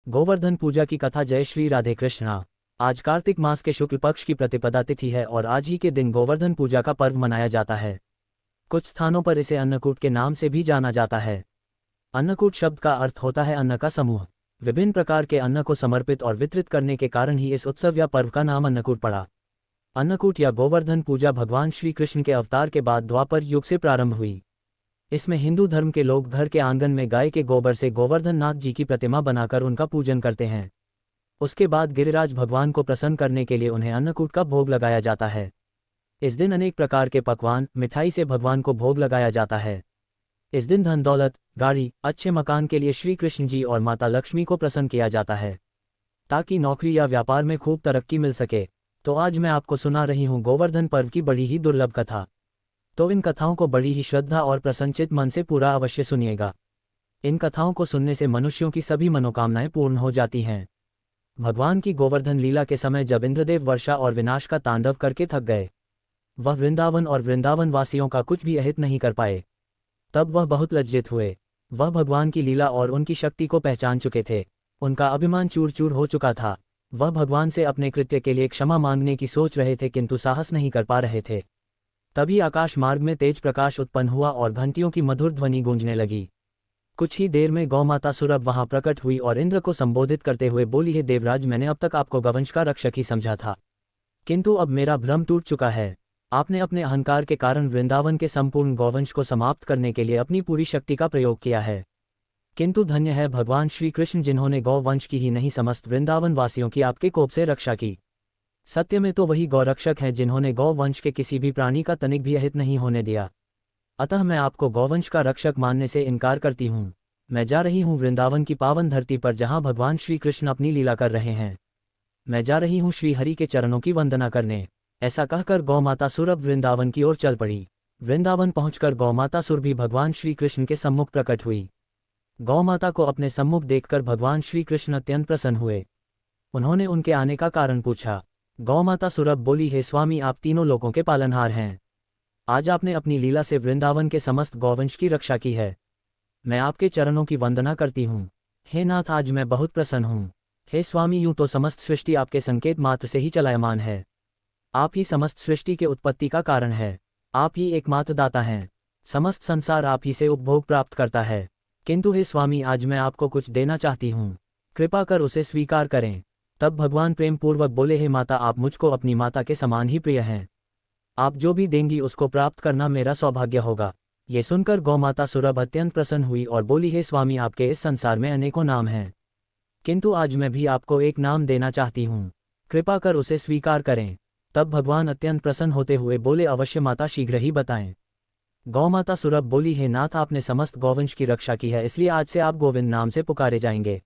गोवर्धन पूजा की कथा। जय श्री राधे कृष्णा। आज कार्तिक मास के शुक्ल पक्ष की प्रतिपदा तिथि है और आज ही के दिन गोवर्धन पूजा का पर्व मनाया जाता है। कुछ स्थानों पर इसे अन्नकूट के नाम से भी जाना जाता है। अन्नकूट शब्द का अर्थ होता है अन्न का समूह। विभिन्न प्रकार के अन्न को समर्पित और वितरित करने के कारण ही इस उत्सव या पर्व का नाम अन्नकूट पड़ा। अन्नकूट या गोवर्धन पूजा भगवान श्री कृष्ण के अवतार के बाद द्वापर युग से प्रारंभ हुई। इसमें हिंदू धर्म के लोग घर के आंगन में गाय के गोबर से गोवर्धन नाथ जी की प्रतिमा बनाकर उनका पूजन करते हैं। उसके बाद गिरिराज भगवान को प्रसन्न करने के लिए उन्हें अन्नकूट का भोग लगाया जाता है। इस दिन अनेक प्रकार के पकवान मिठाई से भगवान को भोग लगाया जाता है। इस दिन धन दौलत गाड़ी अच्छे मकान के लिए श्री कृष्ण जी और माता लक्ष्मी को प्रसन्न किया जाता है ताकि नौकरी या व्यापार में खूब तरक्की मिल सके। तो आज मैं आपको सुना रही हूँ गोवर्धन पर्व की बड़ी ही दुर्लभ कथा। तो इन कथाओं को बड़ी ही श्रद्धा और प्रसन्नचित मन से पूरा अवश्य सुनिएगा। इन कथाओं को सुनने से मनुष्यों की सभी मनोकामनाएं पूर्ण हो जाती हैं। भगवान की गोवर्धन लीला के समय जब इंद्रदेव वर्षा और विनाश का तांडव करके थक गए, वह वृंदावन और वृंदावन वासियों का कुछ भी अहित नहीं कर पाए, तब वह बहुत लज्जित हुए। वह भगवान की लीला और उनकी शक्ति को पहचान चुके थे। उनका अभिमान चूर चूर हो चुका था। वह भगवान से अपने कृत्य के लिए क्षमा मांगने की सोच रहे थे किंतु साहस नहीं कर पा रहे थे। तभी आकाश मार्ग में तेज प्रकाश उत्पन्न हुआ और घंटियों की मधुर ध्वनि गूंजने लगी। कुछ ही देर में गौमाता सुरभ वहां प्रकट हुई और इंद्र को संबोधित करते हुए बोली, हे देवराज, मैंने अब तक आपको गवंश का रक्षक ही समझा था, किंतु अब मेरा भ्रम टूट चुका है। आपने अपने अहंकार के कारण वृंदावन के संपूर्ण गौवंश को समाप्त करने के लिए अपनी पूरी शक्ति का प्रयोग किया है। किंतु धन्य है भगवान श्री कृष्ण जिन्होंने गौवंश की ही नहीं समस्त वृंदावन वासियों की आपके कोप से रक्षा की। सत्य में तो वही गौरक्षक हैं जिन्होंने गौवंश के किसी भी प्राणी का तनिक भी अहित नहीं होने दिया। अतः मैं आपको गौवंश का रक्षक मानने से इनकार करती हूँ। मैं जा रही हूँ वृंदावन की पावन धरती पर जहाँ भगवान श्री कृष्ण अपनी लीला कर रहे हैं। मैं जा रही हूँ श्री हरि के चरणों की वंदना करने। ऐसा कहकर गौमाता सुरभ वृंदावन की ओर चल पड़ी। वृंदावन पहुंचकर गौमाता सुर भी भगवान श्री कृष्ण के सम्मुख प्रकट हुई। गौमाता को अपने सम्मुख देखकर भगवान श्री कृष्ण अत्यंत प्रसन्न हुए। उन्होंने उनके आने का कारण पूछा। गौमाता सुरभ बोली, हे स्वामी, आप तीनों लोगों के पालनहार हैं। आज आपने अपनी लीला से वृंदावन के समस्त गौवंश की रक्षा की है। मैं आपके चरणों की वंदना करती हूँ। हे नाथ, आज मैं बहुत प्रसन्न हूँ। हे स्वामी, यूं तो समस्त सृष्टि आपके संकेत मात्र से ही चलायमान है। आप ही समस्त सृष्टि के उत्पत्ति का कारण है। आप ही एकमात्र दाता हैं। समस्त संसार आप ही से उपभोग प्राप्त करता है। किंतु हे स्वामी, आज मैं आपको कुछ देना चाहती हूँ, कृपा कर उसे स्वीकार करें। तब भगवान प्रेम पूर्वक बोले, हे माता, आप मुझको अपनी माता के समान ही प्रिय हैं। आप जो भी देंगी उसको प्राप्त करना मेरा सौभाग्य होगा। ये सुनकर गौमाता सुरभ अत्यंत प्रसन्न हुई और बोली, हे स्वामी, आपके इस संसार में अनेकों नाम हैं, किंतु आज मैं भी आपको एक नाम देना चाहती हूँ, कृपा कर उसे स्वीकार करें। तब भगवान अत्यंत प्रसन्न होते हुए बोले, अवश्य माता, शीघ्र ही बताएं। गौमाता सुरभ बोली, हे नाथ, आपने समस्त गौवंश की रक्षा की है, इसलिए आज से आप गोविंद नाम से पुकारे जाएंगे।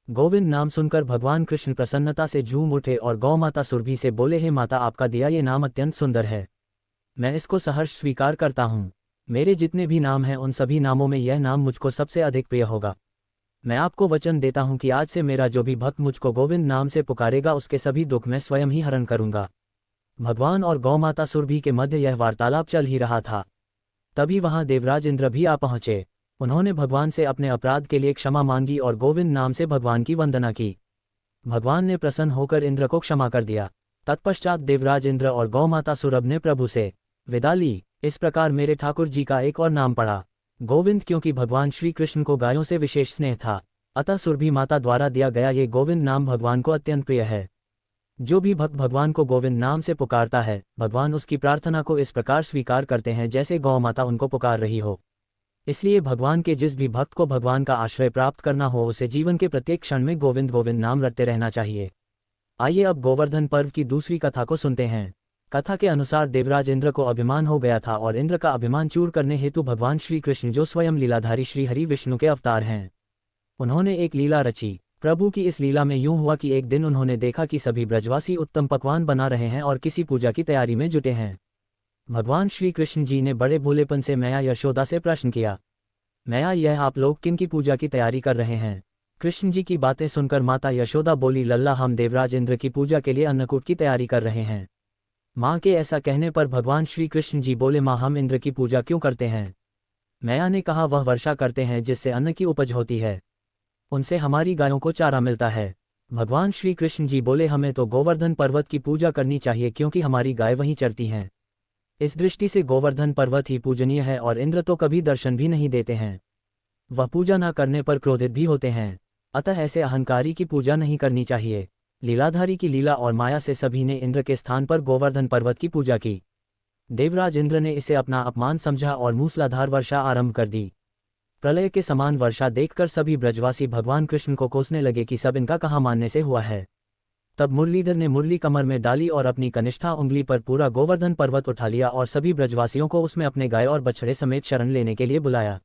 गोविंद नाम सुनकर भगवान कृष्ण प्रसन्नता से झूम उठे और गौमाता सुरभि से बोले, हे माता, आपका दिया ये नाम अत्यंत सुंदर है। मैं इसको सहर्ष स्वीकार करता हूँ। मेरे जितने भी नाम हैं उन सभी नामों में यह नाम मुझको सबसे अधिक प्रिय होगा। मैं आपको वचन देता हूँ कि आज से मेरा जो भी भक्त मुझको गोविंद नाम से पुकारेगा उसके सभी दुख मैं स्वयं ही हरण करूँगा। भगवान और गौमाता सुरभि के मध्य यह वार्तालाप चल ही रहा था। तभी वहाँ देवराज इंद्र भी आ पहुँचे। उन्होंने भगवान से अपने अपराध के लिए क्षमा मांगी और गोविंद नाम से भगवान की वंदना की। भगवान ने प्रसन्न होकर इंद्र को क्षमा कर दिया। तत्पश्चात देवराज इंद्र और गौमाता सुरभ ने प्रभु से विदा ली। इस प्रकार मेरे ठाकुर जी का एक और नाम पड़ा, गोविंद, क्योंकि भगवान श्री कृष्ण को गायों से विशेष स्नेह था। अतः सुरभि माता द्वारा दिया गया ये गोविंद नाम भगवान को अत्यंत प्रिय है। जो भी भक्त भगवान को गोविंद नाम से पुकारता है, भगवान उसकी प्रार्थना को इस प्रकार स्वीकार करते हैं जैसे गौ माता उनको पुकार रही हो। इसलिए भगवान के जिस भी भक्त को भगवान का आश्रय प्राप्त करना हो उसे जीवन के प्रत्येक क्षण में गोविंद गोविंद नाम रटते रहना चाहिए। आइए अब गोवर्धन पर्व की दूसरी कथा को सुनते हैं। कथा के अनुसार देवराज इंद्र को अभिमान हो गया था और इंद्र का अभिमान चूर करने हेतु भगवान श्री कृष्ण, जो स्वयं लीलाधारी श्री हरि विष्णु के अवतार हैं, उन्होंने एक लीला रची। प्रभु की इस लीला में यूं हुआ कि एक दिन उन्होंने देखा कि सभी ब्रजवासी उत्तम पकवान बना रहे हैं और किसी पूजा की तैयारी में जुटे हैं। भगवान श्री कृष्ण जी ने बड़े भोलेपन से मैया यशोदा से प्रश्न किया, मैया, यह आप लोग किन की पूजा की तैयारी कर रहे हैं? कृष्ण जी की बातें सुनकर माता यशोदा बोली, लल्ला, हम देवराज इंद्र की पूजा के लिए अन्नकूट की तैयारी कर रहे हैं। माँ के ऐसा कहने पर भगवान श्री कृष्ण जी बोले, माँ, हम इंद्र की पूजा क्यों करते हैं? मैया ने कहा, वह वर्षा करते हैं जिससे अन्न की उपज होती है। उनसे हमारी गायों को चारा मिलता है। भगवान श्री कृष्ण जी बोले, हमें तो गोवर्धन पर्वत की पूजा करनी चाहिए क्योंकि हमारी गाय वहीं चरती हैं। इस दृष्टि से गोवर्धन पर्वत ही पूजनीय है और इंद्र तो कभी दर्शन भी नहीं देते हैं। वह पूजा न करने पर क्रोधित भी होते हैं। अतः ऐसे अहंकारी की पूजा नहीं करनी चाहिए। लीलाधारी की लीला और माया से सभी ने इंद्र के स्थान पर गोवर्धन पर्वत की पूजा की। देवराज इंद्र ने इसे अपना अपमान समझा और मूसलाधार वर्षा आरंभ कर दी। प्रलय के समान वर्षा देखकर सभी ब्रजवासी भगवान कृष्ण को कोसने लगे कि सब इनका कहाँ मानने से हुआ है। तब मुरलीधर ने मुरली कमर में डाली और अपनी कनिष्ठा उंगली पर पूरा गोवर्धन पर्वत उठा लिया और सभी ब्रजवासियों को उसमें अपने गाय और बछड़े समेत शरण लेने के लिए बुलाया।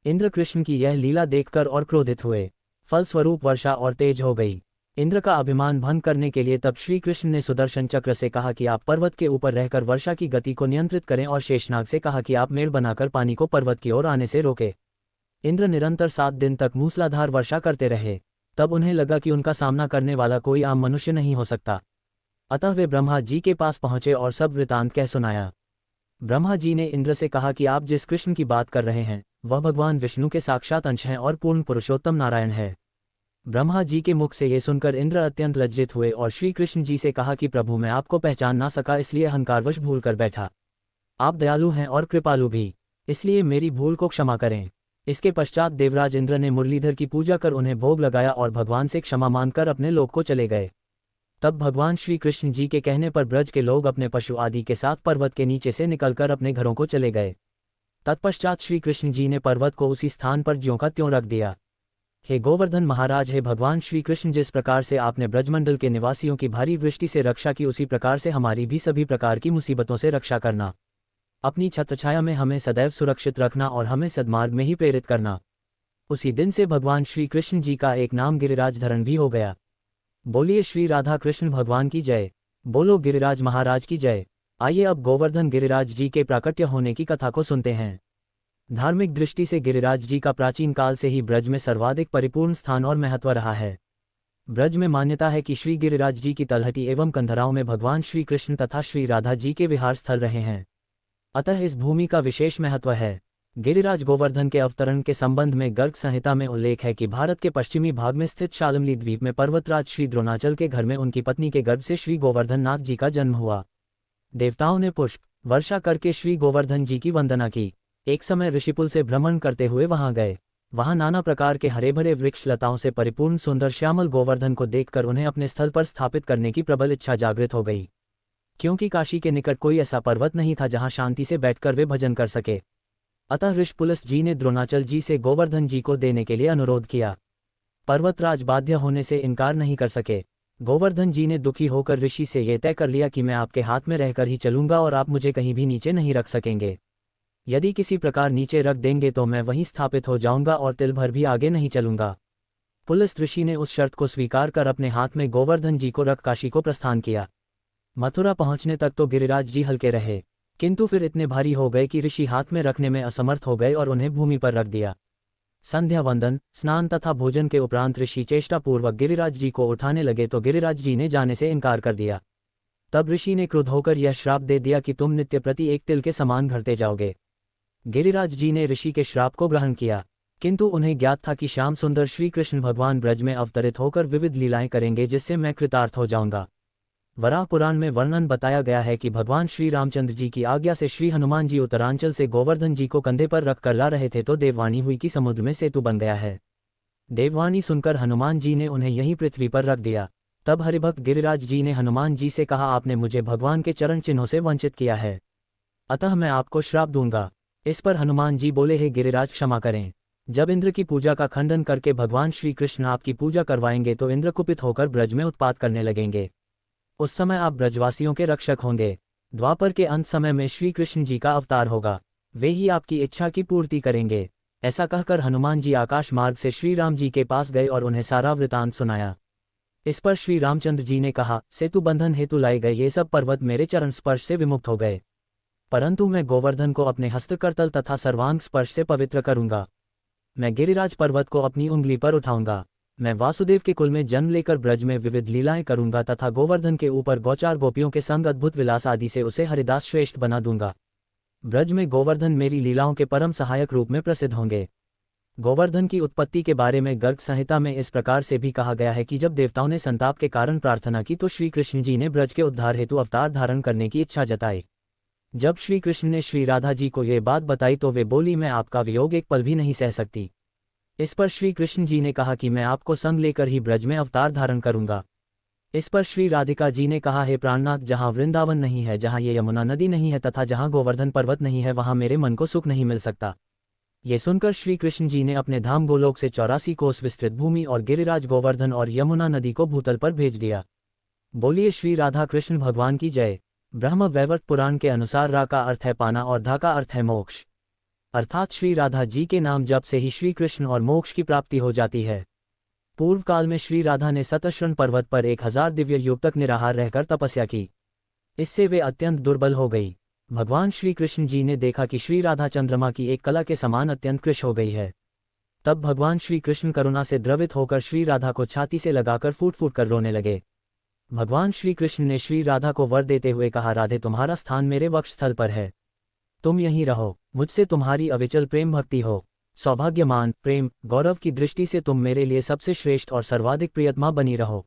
इंद्र कृष्ण की यह लीला देखकर और क्रोधित हुए। फलस्वरूप वर्षा और तेज हो गई। इंद्र का अभिमान भंग करने के लिए तब श्री कृष्ण ने सुदर्शन चक्र से कहा कि आप पर्वत के ऊपर रहकर वर्षा की गति को नियंत्रित करें और शेषनाग से कहा कि आप मेड़ बनाकर पानी को पर्वत की ओर आने से रोकें। इंद्र निरंतर 7 दिन तक मूसलाधार वर्षा करते रहे। तब उन्हें लगा कि उनका सामना करने वाला कोई आम मनुष्य नहीं हो सकता। अतः वे ब्रह्मा जी के पास पहुंचे और सब वृतांत कह सुनाया। ब्रह्मा जी ने इंद्र से कहा कि आप जिस कृष्ण की बात कर रहे हैं वह भगवान विष्णु के साक्षात अंश हैं और पूर्ण पुरुषोत्तम नारायण है। ब्रह्मा जी के मुख से ये सुनकर इंद्र अत्यंत लज्जित हुए और श्री कृष्ण जी से कहा कि प्रभु, मैं आपको पहचान ना सका, इसलिए अहंकारवश भूल कर बैठा। आप दयालु हैं और कृपालु भी, इसलिए मेरी भूल को क्षमा करें। इसके पश्चात देवराज इंद्र ने मुरलीधर की पूजा कर उन्हें भोग लगाया और भगवान से क्षमा मांगकर अपने लोक को चले गए। तब भगवान श्री कृष्ण जी के कहने पर ब्रज के लोग अपने पशु आदि के साथ पर्वत के नीचे से निकलकर अपने घरों को चले गए। तत्पश्चात श्री कृष्ण जी ने पर्वत को उसी स्थान पर ज्यों का त्यों रख दिया। हे गोवर्धन महाराज, हे भगवान श्री कृष्ण, जिस प्रकार से आपने ब्रजमंडल के निवासियों की भारी वृष्टि से रक्षा की, उसी प्रकार से हमारी भी सभी प्रकार की मुसीबतों से रक्षा करना। अपनी छत्रछाया में हमें सदैव सुरक्षित रखना और हमें सद्मार्ग में ही प्रेरित करना। उसी दिन से भगवान श्री कृष्ण जी का एक नाम गिरिराज धरण भी हो गया। बोलिए श्री राधा कृष्ण भगवान की जय। बोलो गिरिराज महाराज की जय। आइए अब गोवर्धन गिरिराज जी के प्राकट्य होने की कथा को सुनते हैं। धार्मिक दृष्टि से गिरिराज जी का प्राचीन काल से ही ब्रज में सर्वाधिक परिपूर्ण स्थान और महत्व रहा है। ब्रज में मान्यता है कि श्री गिरिराज जी की तलहटी एवं कंधराओं में भगवान श्री कृष्ण तथा श्री राधा जी के विहार स्थल रहे हैं। अतः इस भूमि का विशेष महत्व है। गिरिराज गोवर्धन के अवतरण के संबंध में गर्ग संहिता में उल्लेख है कि भारत के पश्चिमी भाग में स्थित शालमली द्वीप में पर्वतराज श्री द्रोणाचल के घर में उनकी पत्नी के गर्भ से श्री गोवर्धन नाथ जी का जन्म हुआ। देवताओं ने पुष्प वर्षा करके श्री गोवर्धन जी की वंदना की। एक समय ऋषिपुल से भ्रमण करते हुए वहां गए। वहां नाना प्रकार के हरे भरे वृक्ष लताओं से परिपूर्ण सुंदर श्यामल गोवर्धन को देखकर उन्हें अपने स्थल पर स्थापित करने की प्रबल इच्छा जागृत हो गई, क्योंकि काशी के निकट कोई ऐसा पर्वत नहीं था जहां शांति से बैठकर वे भजन कर सके। अतः ऋषिपुलस जी ने द्रोणाचल जी से गोवर्धन जी को देने के लिए अनुरोध किया। पर्वतराज बाध्य होने से इनकार नहीं कर सके। गोवर्धन जी ने दुखी होकर ऋषि से यह तय कर लिया कि मैं आपके हाथ में रहकर ही चलूंगा और आप मुझे कहीं भी नीचे नहीं रख सकेंगे। यदि किसी प्रकार नीचे रख देंगे तो मैं वहीं स्थापित हो जाऊंगा और तिल भर भी आगे नहीं चलूंगा। पुलस्त ऋषि ने उस शर्त को स्वीकार कर अपने हाथ में गोवर्धन जी को रख काशी को प्रस्थान किया। मथुरा पहुंचने तक तो गिरिराज जी हल्के रहे, किंतु फिर इतने भारी हो गए कि ऋषि हाथ में रखने में असमर्थ हो गए और उन्हें भूमि पर रख दिया। संध्या वंदन, स्नान तथा भोजन के उपरांत ऋषि चेष्टापूर्वक गिरिराज जी को उठाने लगे तो गिरिराज जी ने जाने से इनकार कर दिया। तब ऋषि ने क्रुद्ध होकर यह श्राप दे दिया कि तुम नित्य प्रति एक तिल के समान घटते जाओगे। गिरिराज जी ने ऋषि के श्राप को ग्रहण किया, किंतु उन्हें ज्ञात था कि श्याम सुंदर श्री कृष्ण भगवान ब्रज में अवतरित होकर विविध लीलाएं करेंगे जिससे मैं कृतार्थ हो जाऊंगा। वराह पुराण में वर्णन बताया गया है कि भगवान श्री रामचंद्र जी की आज्ञा से श्री हनुमान जी उत्तरांचल से गोवर्धन जी को कंधे पर रख कर ला रहे थे तो देववाणी हुई कि समुद्र में सेतु बन गया है। देववाणी सुनकर हनुमान जी ने उन्हें यहीं पृथ्वी पर रख दिया। तब हरिभक्त गिरिराज जी ने हनुमान जी से कहा, आपने मुझे भगवान के चरण चिन्हों से वंचित किया है, अतः मैं आपको श्राप दूंगा। इस पर हनुमान जी बोले, हे गिरिराज क्षमा करें। जब इंद्र की पूजा का खंडन करके भगवान श्री कृष्ण आपकी पूजा करवाएंगे तो इंद्र कुपित होकर ब्रज में उत्पात करने लगेंगे। उस समय आप ब्रजवासियों के रक्षक होंगे। द्वापर के अंत समय में श्री कृष्ण जी का अवतार होगा, वे ही आपकी इच्छा की पूर्ति करेंगे। ऐसा कहकर हनुमान जी आकाश मार्ग से श्री राम जी के पास गए और उन्हें सारा वृतांत सुनाया। इस पर श्री रामचंद्र जी ने कहा, सेतु बंधन हेतु लाए गए ये सब पर्वत मेरे चरण स्पर्श से विमुक्त हो गए, परंतु मैं गोवर्धन को अपने हस्तकरतल तथा सर्वांग स्पर्श से पवित्र करूंगा। मैं गिरिराज पर्वत को अपनी उंगली पर उठाऊंगा। मैं वासुदेव के कुल में जन्म लेकर ब्रज में विविध लीलाएं करूंगा तथा गोवर्धन के ऊपर गौचार गोपियों के संग अद्भुत विलास आदि से उसे हरिदास श्रेष्ठ बना दूंगा। ब्रज में गोवर्धन मेरी लीलाओं के परम सहायक रूप में प्रसिद्ध होंगे। गोवर्धन की उत्पत्ति के बारे में गर्ग संहिता में इस प्रकार से भी कहा गया है कि जब देवताओं ने संताप के कारण प्रार्थना की तो श्री कृष्ण जी ने ब्रज के उद्धार हेतु अवतार धारण करने की इच्छा जताई। जब श्री कृष्ण ने श्री राधा जी को ये बात बताई तो वे बोली, मैं आपका वियोग एक पल भी नहीं सह सकती। इस पर श्री कृष्ण जी ने कहा कि मैं आपको संग लेकर ही ब्रज में अवतार धारण करूंगा। इस पर श्री राधिका जी ने कहा, हे प्राणनाथ, जहाँ वृंदावन नहीं है, जहाँ ये यमुना नदी नहीं है तथा जहाँ गोवर्धन पर्वत नहीं है, वहाँ मेरे मन को सुख नहीं मिल सकता। ये सुनकर श्री कृष्ण जी ने अपने धाम गोलोक से 84 कोस विस्तृत भूमि और गिरिराज गोवर्धन और यमुना नदी को भूतल पर भेज दिया। बोलिए श्री राधा कृष्ण भगवान की जय। ब्रह्म वैवर्त पुराण के अनुसार रा का अर्थ है पाना और धा का अर्थ है मोक्ष, अर्थात श्री राधा जी के नाम जप से ही श्री कृष्ण और मोक्ष की प्राप्ति हो जाती है। पूर्व काल में श्री राधा ने सतशृण पर्वत पर 1000 दिव्य युग तक निराहार रहकर तपस्या की। इससे वे अत्यंत दुर्बल हो गई। भगवान श्री कृष्ण जी ने देखा कि श्री राधा चंद्रमा की एक कला के समान अत्यंत कृश हो गई है। तब भगवान श्री कृष्ण करुणा से द्रवित होकर श्री राधा को छाती से लगाकर फूट फूट कर रोने लगे। भगवान श्री कृष्ण ने श्री राधा को वर देते हुए कहा, राधे, तुम्हारा स्थान मेरे वक्षस्थल पर है, तुम यहीं रहो, मुझसे तुम्हारी अविचल प्रेम भक्ति हो। सौभाग्यमान, प्रेम, गौरव की दृष्टि से तुम मेरे लिए सबसे श्रेष्ठ और सर्वाधिक प्रियतमा बनी रहो।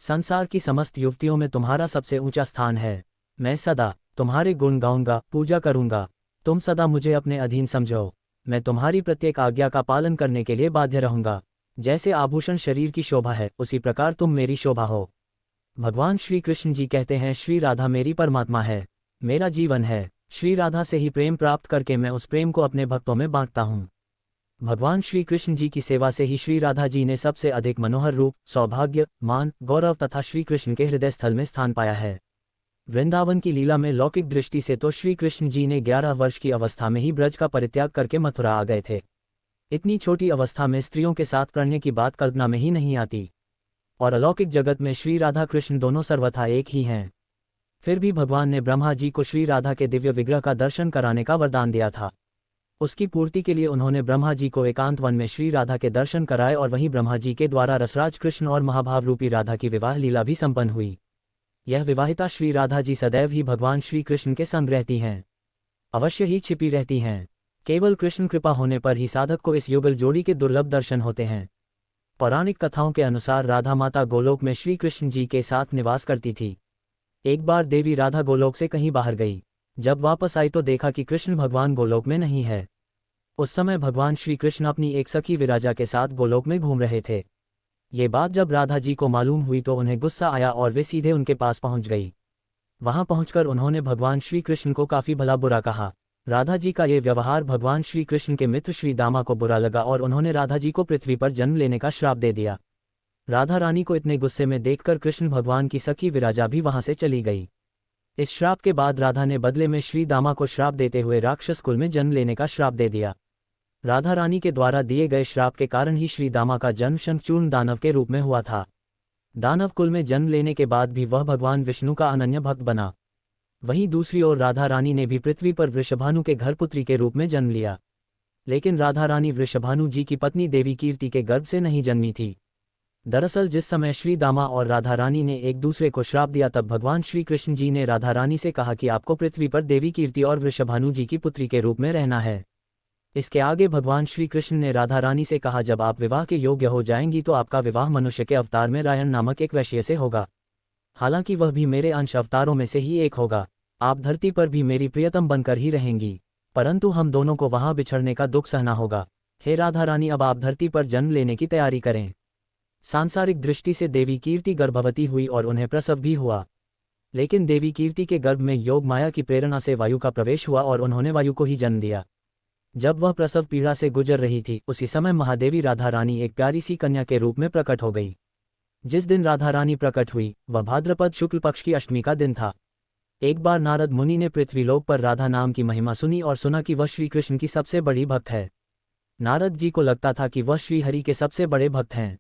संसार की समस्त युवतियों में तुम्हारा सबसे ऊंचा स्थान है। मैं सदा तुम्हारे गुण गाऊंगा, पूजा करूंगा। तुम सदा मुझे अपने अधीन समझो। मैं तुम्हारी प्रत्येक आज्ञा का पालन करने के लिए बाध्य रहूंगा। जैसे आभूषण शरीर की शोभा है, उसी प्रकार तुम मेरी शोभा हो। भगवान श्री कृष्ण जी कहते हैं, श्री राधा मेरी परमात्मा है, मेरा जीवन है। श्री राधा से ही प्रेम प्राप्त करके मैं उस प्रेम को अपने भक्तों में बांटता हूँ। भगवान श्री कृष्ण जी की सेवा से ही श्री राधा जी ने सबसे अधिक मनोहर रूप, सौभाग्य, मान, गौरव तथा श्री कृष्ण के हृदय स्थल में स्थान पाया है। वृंदावन की लीला में लौकिक दृष्टि से तो श्री कृष्ण जी ने 11 वर्ष की अवस्था में ही ब्रज का परित्याग करके मथुरा आ गए थे। इतनी छोटी अवस्था में स्त्रियों के साथ करने की बात कल्पना में ही नहीं आती। और अलौकिक जगत में श्री राधा कृष्ण दोनों सर्वथा एक ही हैं। फिर भी भगवान ने ब्रह्मा जी को श्री राधा के दिव्य विग्रह का दर्शन कराने का वरदान दिया था। उसकी पूर्ति के लिए उन्होंने ब्रह्मा जी को एकांत वन में श्री राधा के दर्शन कराए और वहीं ब्रह्मा जी के द्वारा रसराज कृष्ण और महाभाव रूपी राधा की विवाह लीला भी संपन्न हुई। यह विवाहिता श्री राधा जी सदैव ही भगवान श्री कृष्ण के संग रहती हैं, अवश्य ही छिपी रहती हैं। केवल कृष्ण कृपा होने पर ही साधक को इस युगल जोड़ी के दुर्लभ दर्शन होते हैं। पौराणिक कथाओं के अनुसार राधा माता गोलोक में श्री कृष्ण जी के साथ निवास करती थी। एक बार देवी राधा गोलोक से कहीं बाहर गई। जब वापस आई तो देखा कि कृष्ण भगवान गोलोक में नहीं है। उस समय भगवान श्री कृष्ण अपनी एक सखी विराजा के साथ गोलोक में घूम रहे थे। ये बात जब राधा जी को मालूम हुई तो उन्हें गुस्सा आया और वे सीधे उनके पास पहुंच गई। वहां पहुंचकर उन्होंने भगवान श्री कृष्ण को काफी भला बुरा कहा। राधा जी का ये व्यवहार भगवान श्री कृष्ण के मित्र श्री दामा को बुरा लगा और उन्होंने राधा जी को पृथ्वी पर जन्म लेने का श्राप दे दिया। राधा रानी को इतने गुस्से में देखकर कृष्ण भगवान की सखी विराजा भी वहां से चली गई। इस श्राप के बाद राधा ने बदले में श्री दामा को श्राप देते हुए राक्षस कुल में जन्म लेने का श्राप दे दिया। राधा रानी के द्वारा दिए गए श्राप के कारण ही श्री दामा का जन्म शंखचूर्ण दानव के रूप में हुआ था। दानव कुल में जन्म लेने के बाद भी वह भगवान विष्णु का अनन्य भक्त बना। वहीं दूसरी ओर राधा रानी ने भी पृथ्वी पर वृषभानु के घर पुत्री के रूप में जन्म लिया। लेकिन राधा रानी वृषभानु जी की पत्नी देवी कीर्ति के गर्भ से नहीं जन्मी थी। दरअसल जिस समय श्री दामा और राधा रानी ने एक दूसरे को श्राप दिया तब भगवान श्री कृष्ण जी ने राधा रानी से कहा कि आपको पृथ्वी पर देवी कीर्ति और वृषभानु जी की पुत्री के रूप में रहना है। इसके आगे भगवान श्री कृष्ण ने राधा रानी से कहा, जब आप विवाह के योग्य हो जाएंगी तो आपका विवाह मनुष्य के अवतार में रायण नामक एक वैश्य से होगा। हालांकि वह भी मेरे अंश अवतारों में से ही एक होगा। आप धरती पर भी मेरी प्रियतम बनकर ही रहेंगी, परंतु हम दोनों को वहां बिछड़ने का दुख सहना होगा। हे राधा रानी, अब आप धरती पर जन्म लेने की तैयारी करें। सांसारिक दृष्टि से देवी कीर्ति गर्भवती हुई और उन्हें प्रसव भी हुआ। लेकिन देवी कीर्ति के गर्भ में योग माया की प्रेरणा से वायु का प्रवेश हुआ और उन्होंने वायु को ही जन्म दिया। जब वह प्रसव पीड़ा से गुजर रही थी, उसी समय महादेवी राधा रानी एक प्यारी सी कन्या के रूप में प्रकट हो गई। जिस दिन राधा रानी प्रकट हुई वह भाद्रपद शुक्ल पक्ष की अष्टमी का दिन था। एक बार नारद मुनि ने पृथ्वीलोक पर राधा नाम की महिमा सुनी और सुना कि वह श्री कृष्ण की सबसे बड़ी भक्त है। नारद जी को लगता था कि वह श्री हरि के सबसे बड़े भक्त हैं।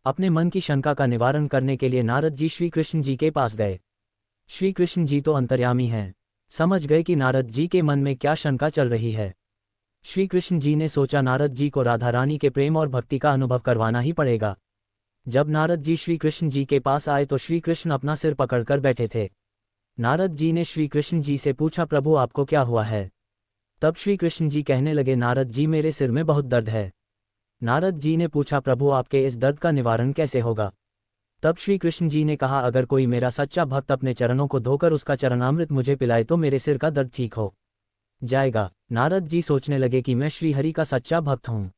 अपने मन की शंका का निवारण करने के लिए नारद जी श्री कृष्ण जी के पास गए। श्री कृष्ण जी तो अंतर्यामी हैं, समझ गए कि नारद जी के मन में क्या शंका चल रही है। श्री कृष्ण जी ने सोचा नारद जी को राधा रानी के प्रेम और भक्ति का अनुभव करवाना ही पड़ेगा। जब नारद जी श्री कृष्ण जी के पास आए तो श्री कृष्ण अपना सिर पकड़कर बैठे थे। नारद जी ने श्री कृष्ण जी से पूछा, प्रभु आपको क्या हुआ है? तब श्री कृष्ण जी कहने लगे, नारद जी मेरे सिर में बहुत दर्द है। नारद जी ने पूछा, प्रभु आपके इस दर्द का निवारण कैसे होगा? तब श्री कृष्ण जी ने कहा, अगर कोई मेरा सच्चा भक्त अपने चरणों को धोकर उसका चरणामृत मुझे पिलाए तो मेरे सिर का दर्द ठीक हो जाएगा। नारद जी सोचने लगे कि मैं श्री हरि का सच्चा भक्त हूँ,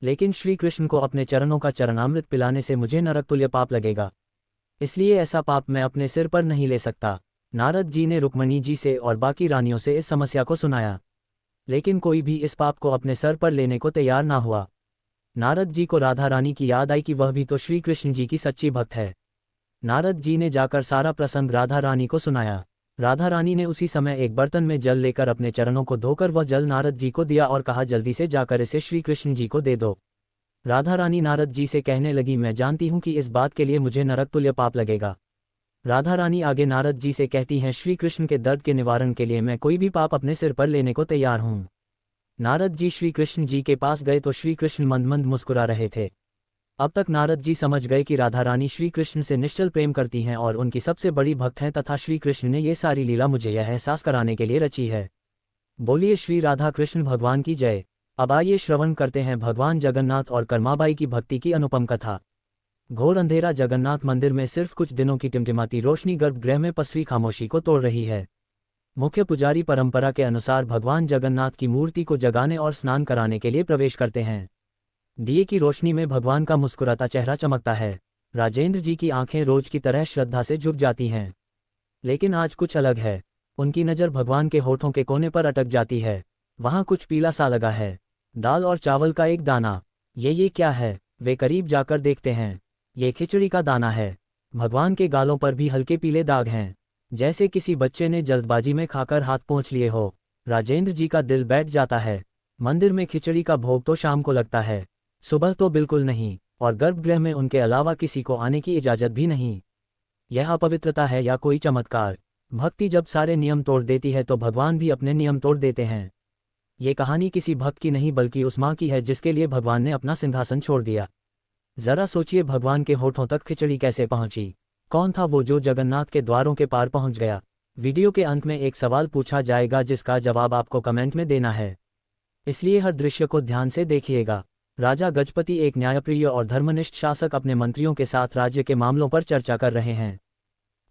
लेकिन श्री कृष्ण को अपने चरणों का चरणामृत पिलाने से मुझे नरक तुल्य पाप लगेगा, इसलिए ऐसा पाप मैं अपने सिर पर नहीं ले सकता। नारद जी ने रुक्मणी जी से और बाकी रानियों से इस समस्या को सुनाया, लेकिन कोई भी इस पाप को अपने सर पर लेने को तैयार ना हुआ। नारद जी को राधा रानी की याद आई कि वह भी तो श्री कृष्ण जी की सच्ची भक्त है। नारद जी ने जाकर सारा प्रसंग राधा रानी को सुनाया। राधा रानी ने उसी समय एक बर्तन में जल लेकर अपने चरणों को धोकर वह जल नारद जी को दिया और कहा, जल्दी से जाकर इसे श्री कृष्ण जी को दे दो। राधा रानी नारद जी से कहने लगी, मैं जानती हूँ कि इस बात के लिए मुझे नरक तुल्य पाप लगेगा। राधा रानी आगे नारद जी से कहती हैं, श्री कृष्ण के दर्द के निवारण के लिए मैं कोई भी पाप अपने सिर पर लेने को तैयार हूँ। नारद जी श्री कृष्ण जी के पास गए तो श्री कृष्ण मंद मंद मुस्कुरा रहे थे। अब तक नारद जी समझ गए कि राधा रानी श्री कृष्ण से निश्चल प्रेम करती हैं और उनकी सबसे बड़ी भक्त हैं तथा श्री कृष्ण ने ये सारी लीला मुझे यह एहसास कराने के लिए रची है। बोलिए श्री राधा कृष्ण भगवान की जय। अब आइए श्रवण करते हैं भगवान जगन्नाथ और कर्माबाई की भक्ति की अनुपम कथा। घोर अंधेरा जगन्नाथ मंदिर में सिर्फ कुछ दिनों की टिमटिमाती रोशनी गर्भगृह में पसरी खामोशी को तोड़ रही है। मुख्य पुजारी परंपरा के अनुसार भगवान जगन्नाथ की मूर्ति को जगाने और स्नान कराने के लिए प्रवेश करते हैं। दिए की रोशनी में भगवान का मुस्कुराता चेहरा चमकता है। राजेंद्र जी की आंखें रोज की तरह श्रद्धा से झुक जाती हैं, लेकिन आज कुछ अलग है। उनकी नज़र भगवान के होठों के कोने पर अटक जाती है। वहाँ कुछ पीला सा लगा है, दाल और चावल का एक दाना। ये क्या है? वे करीब जाकर देखते हैं। ये खिचड़ी का दाना है। भगवान के गालों पर भी हल्के पीले दाग हैं, जैसे किसी बच्चे ने जल्दबाजी में खाकर हाथ पोंछ लिए हो। राजेंद्र जी का दिल बैठ जाता है। मंदिर में खिचड़ी का भोग तो शाम को लगता है, सुबह तो बिल्कुल नहीं, और गर्भगृह में उनके अलावा किसी को आने की इजाज़त भी नहीं। यह अपवित्रता है या कोई चमत्कार? भक्ति जब सारे नियम तोड़ देती है तो भगवान भी अपने नियम तोड़ देते हैं। ये कहानी किसी भक्त की नहीं बल्कि उस माँ की है जिसके लिए भगवान ने अपना सिंहासन छोड़ दिया। जरा सोचिए, भगवान के होठों तक खिचड़ी कैसे पहुंची? कौन था वो जो जगन्नाथ के द्वारों के पार पहुंच गया? वीडियो के अंत में एक सवाल पूछा जाएगा जिसका जवाब आपको कमेंट में देना है, इसलिए हर दृश्य को ध्यान से देखिएगा। राजा गजपति, एक न्यायप्रिय और धर्मनिष्ठ शासक, अपने मंत्रियों के साथ राज्य के मामलों पर चर्चा कर रहे हैं।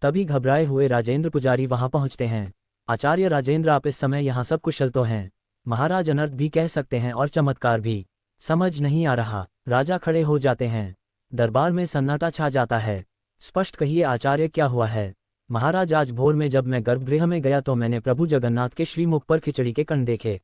तभी घबराए हुए राजेंद्र पुजारी वहां पहुंचते हैं। आचार्य राजेंद्र, आप इस समय यहाँ सब कुशल तो हैं? महाराज, अनर्थ भी कह सकते हैं और चमत्कार भी। समझ नहीं आ रहा। राजा खड़े हो जाते हैं। दरबार में सन्नाटा छा जाता है। स्पष्ट कहिए आचार्य, क्या हुआ है? महाराज, आज भोर में जब मैं गर्भगृह में गया तो मैंने प्रभु जगन्नाथ के श्रीमुख पर खिचड़ी के कण देखे।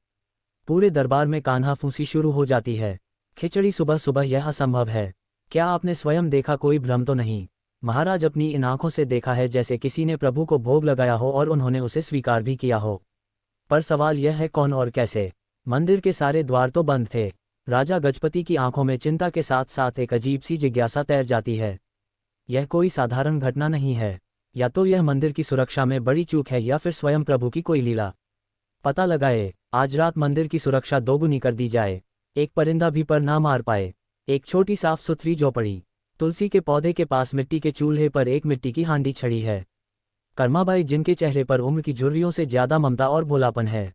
पूरे दरबार में कान्हा फूंसी शुरू हो जाती है। खिचड़ी सुबह सुबह, यह असंभव है। क्या आपने स्वयं देखा? कोई भ्रम तो नहीं? महाराज, अपनी इन आंखों से देखा है, जैसे किसी ने प्रभु को भोग लगाया हो और उन्होंने उसे स्वीकार भी किया हो। पर सवाल यह है, कौन और कैसे? मंदिर के सारे द्वार तो बंद थे। राजा गजपति की आंखों में चिंता के साथ साथ एक अजीब सी जिज्ञासा तैर जाती है। यह कोई साधारण घटना नहीं है। या तो यह मंदिर की सुरक्षा में बड़ी चूक है या फिर स्वयं प्रभु की कोई लीला। पता लगाए, आज रात मंदिर की सुरक्षा दोगुनी कर दी जाए। एक परिंदा भी पर ना मार पाए। एक छोटी साफ सुथरी झोपड़ी, तुलसी के पौधे के पास मिट्टी के चूल्हे पर एक मिट्टी की हांडी छड़ी है। कर्माबाई, जिनके चेहरे पर उम्र की झुर्रियों से ज्यादा ममता और भोलापन है,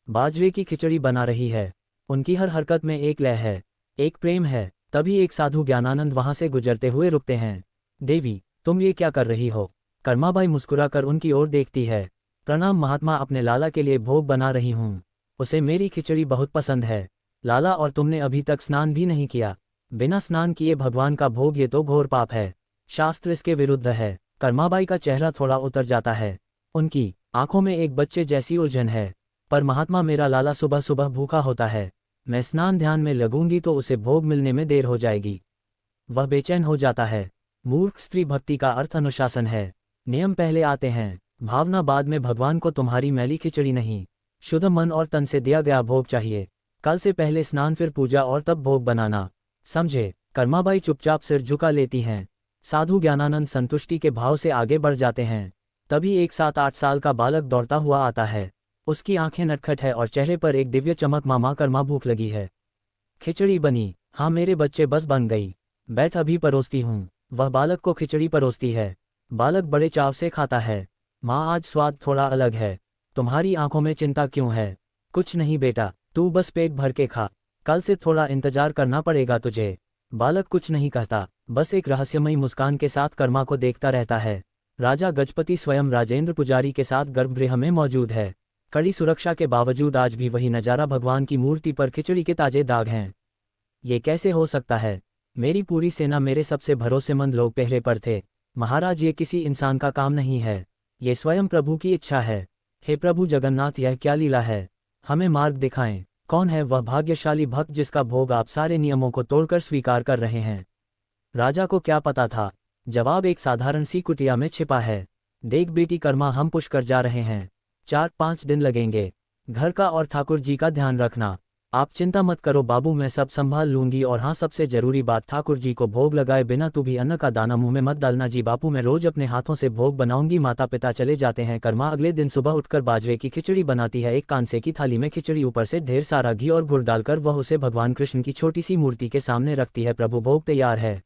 बाजरे की खिचड़ी बना रही है। उनकी हर हरकत में एक लय है, एक प्रेम है। तभी एक साधु ज्ञानानंद वहां से गुजरते हुए रुकते हैं। देवी, तुम ये क्या कर रही हो? कर्माबाई मुस्कुराकर उनकी ओर देखती है। प्रणाम महात्मा, अपने लाला के लिए भोग बना रही हूँ। उसे मेरी खिचड़ी बहुत पसंद है। लाला, और तुमने अभी तक स्नान भी नहीं किया? बिना स्नान किए भगवान का भोग, ये तो घोर पाप है। शास्त्र इसके विरुद्ध है। कर्माबाई का चेहरा थोड़ा उतर जाता है। उनकी आंखों में एक बच्चे जैसी उलझन है। पर महात्मा, मेरा लाला सुबह सुबह भूखा होता है। मैं स्नान ध्यान में लगूंगी तो उसे भोग मिलने में देर हो जाएगी। वह बेचैन हो जाता है। मूर्ख स्त्री, भक्ति का अर्थ अनुशासन है। नियम पहले आते हैं, भावना बाद में। भगवान को तुम्हारी मैली खिचड़ी नहीं, शुद्ध मन और तन से दिया गया भोग चाहिए। कल से पहले स्नान, फिर पूजा और तब भोग बनाना, समझे? कर्माबाई चुपचाप सिर झुका लेती हैं। साधु ज्ञानानंद संतुष्टि के भाव से आगे बढ़ जाते हैं। तभी एक 7-8 साल का बालक दौड़ता हुआ आता है। उसकी आंखें नटखट है और चेहरे पर एक दिव्य चमक। मामा, कर्मा भूख लगी है। खिचड़ी बनी? हाँ मेरे बच्चे, बस बन गई। बैठ, अभी परोसती हूँ। वह बालक को खिचड़ी परोसती है। बालक बड़े चाव से खाता है। माँ, आज स्वाद थोड़ा अलग है। तुम्हारी आंखों में चिंता क्यों है? कुछ नहीं बेटा, तू बस पेट भर के खा। कल से थोड़ा इंतजार करना पड़ेगा तुझे। बालक कुछ नहीं कहता, बस एक रहस्यमयी मुस्कान के साथ कर्मा को देखता रहता है। राजा गजपति स्वयं राजेंद्र पुजारी के साथ गर्भगृह में मौजूद है। कड़ी सुरक्षा के बावजूद आज भी वही नज़ारा, भगवान की मूर्ति पर खिचड़ी के ताजे दाग हैं। ये कैसे हो सकता है? मेरी पूरी सेना, मेरे सबसे भरोसेमंद लोग पहरे पर थे। महाराज, ये किसी इंसान का काम नहीं है, ये स्वयं प्रभु की इच्छा है। हे प्रभु जगन्नाथ, यह क्या लीला है? हमें मार्ग दिखाएं। कौन है वह भाग्यशाली भक्त जिसका भोग आप सारे नियमों को तोड़कर स्वीकार कर रहे हैं? राजा को क्या पता था? जवाब एक साधारण सी कुटिया में छिपा है। देख बेटी कर्मा, हम पुष्कर जा रहे हैं। 4-5 दिन लगेंगे। घर का और ठाकुर जी का ध्यान रखना। आप चिंता मत करो बाबू, मैं सब संभाल लूंगी। और हाँ, सबसे जरूरी बात, ठाकुर जी को भोग लगाए बिना तू भी अन्न का दाना मुंह में मत डालना। जी बापू, मैं रोज अपने हाथों से भोग बनाऊंगी। माता पिता चले जाते हैं। कर्मा अगले दिन सुबह उठकर बाजरे की खिचड़ी बनाती है। एक कांसे की थाली में खिचड़ी, ऊपर से ढेर सारा घी और गुड़ डालकर वह उसे भगवान कृष्ण की छोटी सी मूर्ति के सामने रखती है। प्रभु, भोग तैयार है,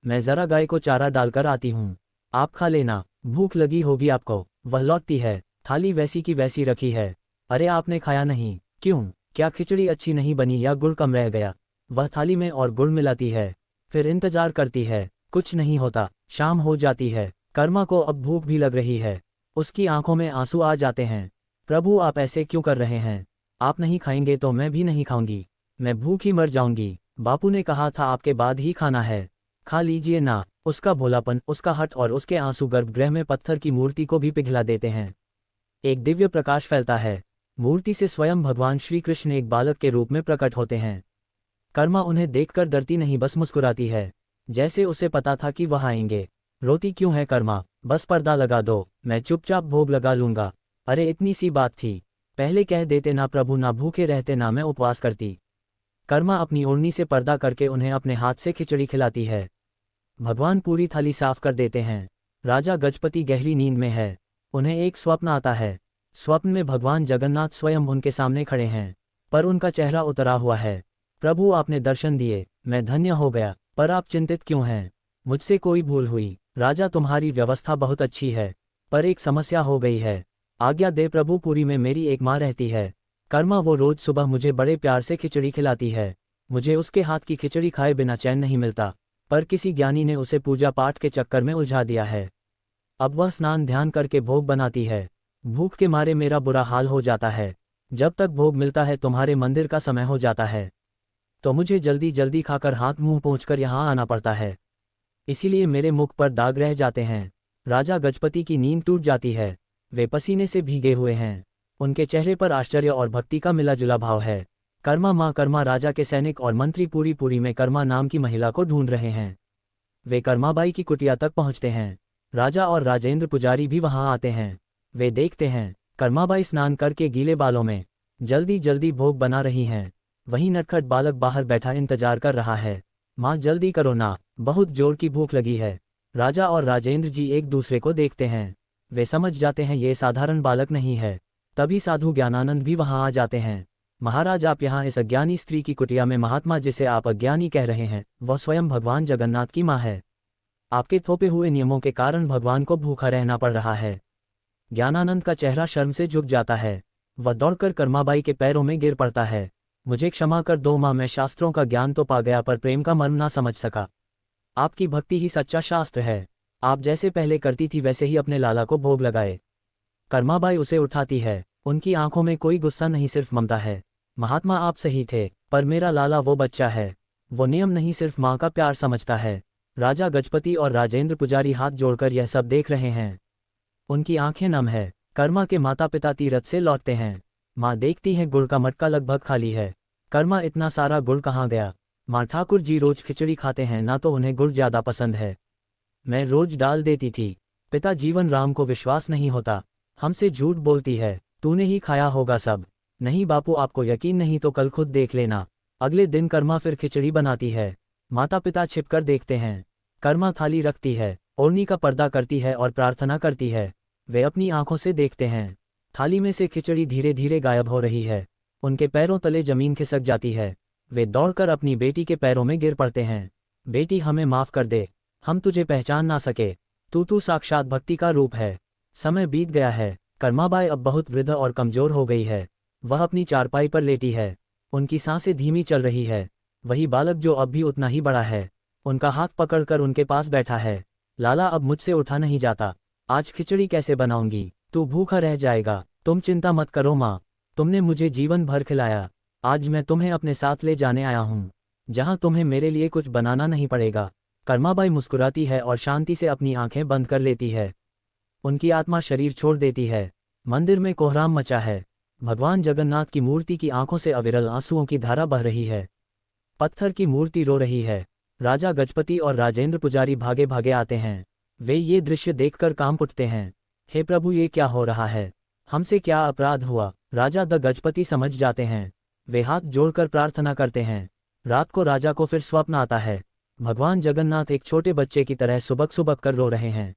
मैं जरा गाय को चारा डालकर आती हूँ, आप खा लेना, भूख लगी होगी आपको। वह लौटती है, थाली वैसी की वैसी रखी है। अरे आपने खाया नहीं, क्यों? क्या खिचड़ी अच्छी नहीं बनी या गुड़ कम रह गया? वह थाली में और गुड़ मिलाती है, फिर इंतजार करती है, कुछ नहीं होता। शाम हो जाती है, कर्मा को अब भूख भी लग रही है। उसकी आंखों में आंसू आ जाते हैं। प्रभु, आप ऐसे क्यों कर रहे हैं? आप नहीं खाएंगे तो मैं भी नहीं खाऊंगी, मैं भूखी मर जाऊंगी। बापू ने कहा था आपके बाद ही खाना है, खा लीजिए ना। उसका भोलापन, उसका हठ और उसके आंसू गर्भगृह में पत्थर की मूर्ति को भी पिघला देते हैं। एक दिव्य प्रकाश फैलता है। मूर्ति से स्वयं भगवान श्री कृष्ण एक बालक के रूप में प्रकट होते हैं। कर्मा उन्हें देखकर डरती नहीं, बस मुस्कुराती है, जैसे उसे पता था कि वह आएंगे। रोती क्यों है कर्मा? बस पर्दा लगा दो, मैं चुपचाप भोग लगा लूंगा। अरे इतनी सी बात थी, पहले कह देते ना प्रभु, ना भूखे रहते, ना मैं उपवास करती। कर्मा अपनी ओढ़नी से पर्दा करके उन्हें अपने हाथ से खिचड़ी खिलाती है। भगवान पूरी थाली साफ कर देते हैं। राजा गजपति गहरी नींद में है। उन्हें एक स्वप्न आता है। स्वप्न में भगवान जगन्नाथ स्वयं उनके सामने खड़े हैं, पर उनका चेहरा उतरा हुआ है। प्रभु, आपने दर्शन दिए, मैं धन्य हो गया, पर आप चिंतित क्यों हैं? मुझसे कोई भूल हुई? राजा, तुम्हारी व्यवस्था बहुत अच्छी है, पर एक समस्या हो गई है। आज्ञा दे प्रभु, पुरी में मेरी एक माँ रहती है। कर्मा, वो रोज सुबह मुझे बड़े प्यार से खिचड़ी खिलाती है। मुझे उसके हाथ की खिचड़ी खाए बिना चैन नहीं मिलता, पर किसी ज्ञानी ने उसे पूजा पाठ के चक्कर में उलझा दिया है। अब वह स्नान ध्यान करके भोग बनाती है। भूख के मारे मेरा बुरा हाल हो जाता है। जब तक भोग मिलता है तुम्हारे मंदिर का समय हो जाता है, तो मुझे जल्दी जल्दी खाकर हाथ मुंह पोंछकर यहाँ आना पड़ता है, इसीलिए मेरे मुख पर दाग रह जाते हैं। राजा गजपति की नींद टूट जाती है। वे पसीने से भीगे हुए हैं। उनके चेहरे पर आश्चर्य और भक्ति का मिला जुला भाव है। कर्मा, माँ कर्मा, राजा के सैनिक और मंत्री पूरी में कर्मा नाम की महिला को ढूंढ रहे हैं। वे कर्माबाई की कुटिया तक पहुंचते हैं। राजा और राजेंद्र पुजारी भी वहां आते हैं। वे देखते हैं कर्माबाई स्नान करके गीले बालों में जल्दी जल्दी भोग बना रही हैं। वहीं नटखट बालक बाहर बैठा इंतजार कर रहा है। माँ जल्दी करो ना, बहुत जोर की भूख लगी है। राजा और राजेंद्र जी एक दूसरे को देखते हैं। वे समझ जाते हैं ये साधारण बालक नहीं है। तभी साधु ज्ञानानंद भी वहां आ जाते हैं। महाराज, आप यहाँ इस अज्ञानी स्त्री की कुटिया में, महात्मा जिसे आप अज्ञानी कह रहे हैं, वह स्वयं भगवान जगन्नाथ की माँ है। आपके थोपे हुए नियमों के कारण भगवान को भूखा रहना पड़ रहा है। ज्ञानानंद का चेहरा शर्म से झुक जाता है। वह दौड़कर कर्माबाई के पैरों में गिर पड़ता है। मुझे क्षमा कर दो माँ, मैं शास्त्रों का ज्ञान तो पा गया, पर प्रेम का मर्म ना समझ सका। आपकी भक्ति ही सच्चा शास्त्र है। आप जैसे पहले करती थी वैसे ही अपने लाला को भोग लगाए। कर्माबाई उसे उठाती है। उनकी आंखों में कोई गुस्सा नहीं, सिर्फ ममता है। महात्मा, आप सही थे, पर मेरा लाला वो बच्चा है। वो नियम नहीं, सिर्फ माँ का प्यार समझता है। राजा गजपति और राजेंद्र पुजारी हाथ जोड़कर यह सब देख रहे हैं। उनकी आंखें नम है। कर्मा के माता पिता तीरथ से लौटते हैं। माँ देखती है गुड़ का मटका लगभग खाली है। कर्मा, इतना सारा गुड़ कहाँ गया? माँ, ठाकुर जी रोज खिचड़ी खाते हैं ना, तो उन्हें गुड़ ज्यादा पसंद है, मैं रोज डाल देती थी। पिता जीवन राम को विश्वास नहीं होता, हमसे झूठ बोलती है, तूने ही खाया होगा सब। नहीं बापू, आपको यकीन नहीं तो कल खुद देख लेना। अगले दिन कर्मा फिर खिचड़ी बनाती है। माता पिता छिपकर देखते हैं। कर्मा थाली रखती है, ओढ़नी का पर्दा करती है और प्रार्थना करती है। वे अपनी आंखों से देखते हैं। थाली में से खिचड़ी धीरे धीरे गायब हो रही है। उनके पैरों तले जमीन खिसक जाती है। वे दौड़कर अपनी बेटी के पैरों में गिर पड़ते हैं। बेटी, हमें माफ कर दे, हम तुझे पहचान ना सके। तू साक्षात भक्ति का रूप है। समय बीत गया है। कर्माबाई अब बहुत वृद्ध और कमजोर हो गई है। वह अपनी चारपाई पर लेटी है। उनकी सांसें धीमी चल रही है। वही बालक जो अब भी उतना ही बड़ा है, उनका हाथ पकड़कर उनके पास बैठा है। लाला, अब मुझसे उठा नहीं जाता। आज खिचड़ी कैसे बनाऊंगी? तू भूखा रह जाएगा। तुम चिंता मत करो माँ, तुमने मुझे जीवन भर खिलाया। आज मैं तुम्हें अपने साथ ले जाने आया हूँ, जहाँ तुम्हें मेरे लिए कुछ बनाना नहीं पड़ेगा। कर्माबाई मुस्कुराती है और शांति से अपनी आंखें बंद कर लेती है। उनकी आत्मा शरीर छोड़ देती है। मंदिर में कोहराम मचा है। भगवान जगन्नाथ की मूर्ति की आंखों से अविरल आंसुओं की धारा बह रही है। पत्थर की मूर्ति रो रही है। राजा गजपति और राजेंद्र पुजारी भागे भागे आते हैं। वे ये दृश्य देखकर कांप उठते हैं। हे प्रभु, ये क्या हो रहा है? हमसे क्या अपराध हुआ? राजा द गजपति समझ जाते हैं। वे हाथ जोड़कर प्रार्थना करते हैं। रात को राजा को फिर स्वप्न आता है। भगवान जगन्नाथ एक छोटे बच्चे की तरह सुबक सुबक कर रो रहे हैं।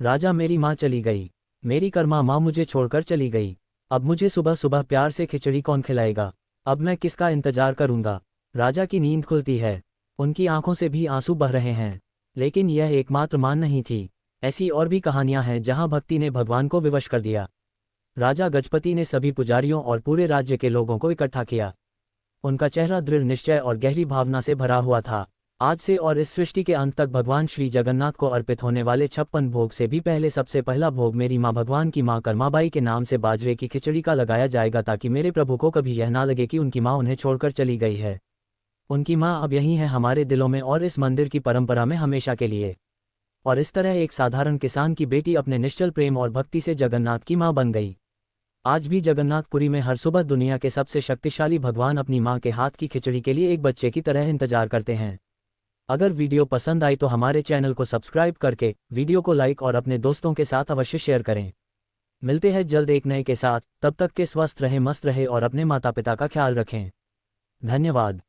राजा, मेरी माँ चली गई। मेरी कर्मा माँ मुझे छोड़कर चली गई। अब मुझे सुबह सुबह प्यार से खिचड़ी कौन खिलाएगा? अब मैं किसका इंतजार करूंगा? राजा की नींद खुलती है। उनकी आंखों से भी आंसू बह रहे हैं। लेकिन यह एकमात्र मान नहीं थी। ऐसी और भी कहानियां हैं जहां भक्ति ने भगवान को विवश कर दिया। राजा गजपति ने सभी पुजारियों और पूरे राज्य के लोगों को इकट्ठा किया। उनका चेहरा दृढ़ निश्चय और गहरी भावना से भरा हुआ था। आज से और इस सृष्टि के अंत तक भगवान श्री जगन्नाथ को अर्पित होने वाले 56 भोग से भी पहले सबसे पहला भोग मेरी माँ भगवान की माँ कर्माबाई के नाम से बाजरे की खिचड़ी का लगाया जाएगा, ताकि मेरे प्रभु को कभी यह ना लगे कि उनकी माँ उन्हें छोड़कर चली गई है। उनकी माँ अब यही है हमारे दिलों में और इस मंदिर की परंपरा में हमेशा के लिए। और इस तरह एक साधारण किसान की बेटी अपने निश्चल प्रेम और भक्ति से जगन्नाथ की माँ बन गई। आज भी जगन्नाथपुरी में हर सुबह दुनिया के सबसे शक्तिशाली भगवान अपनी माँ के हाथ की खिचड़ी के लिए एक बच्चे की तरह इंतजार करते हैं। अगर वीडियो पसंद आई तो हमारे चैनल को सब्सक्राइब करके वीडियो को लाइक और अपने दोस्तों के साथ अवश्य शेयर करें। मिलते हैं जल्द एक नए के साथ। तब तक के स्वस्थ रहें, मस्त रहें और अपने माता पिता का ख्याल रखें। धन्यवाद।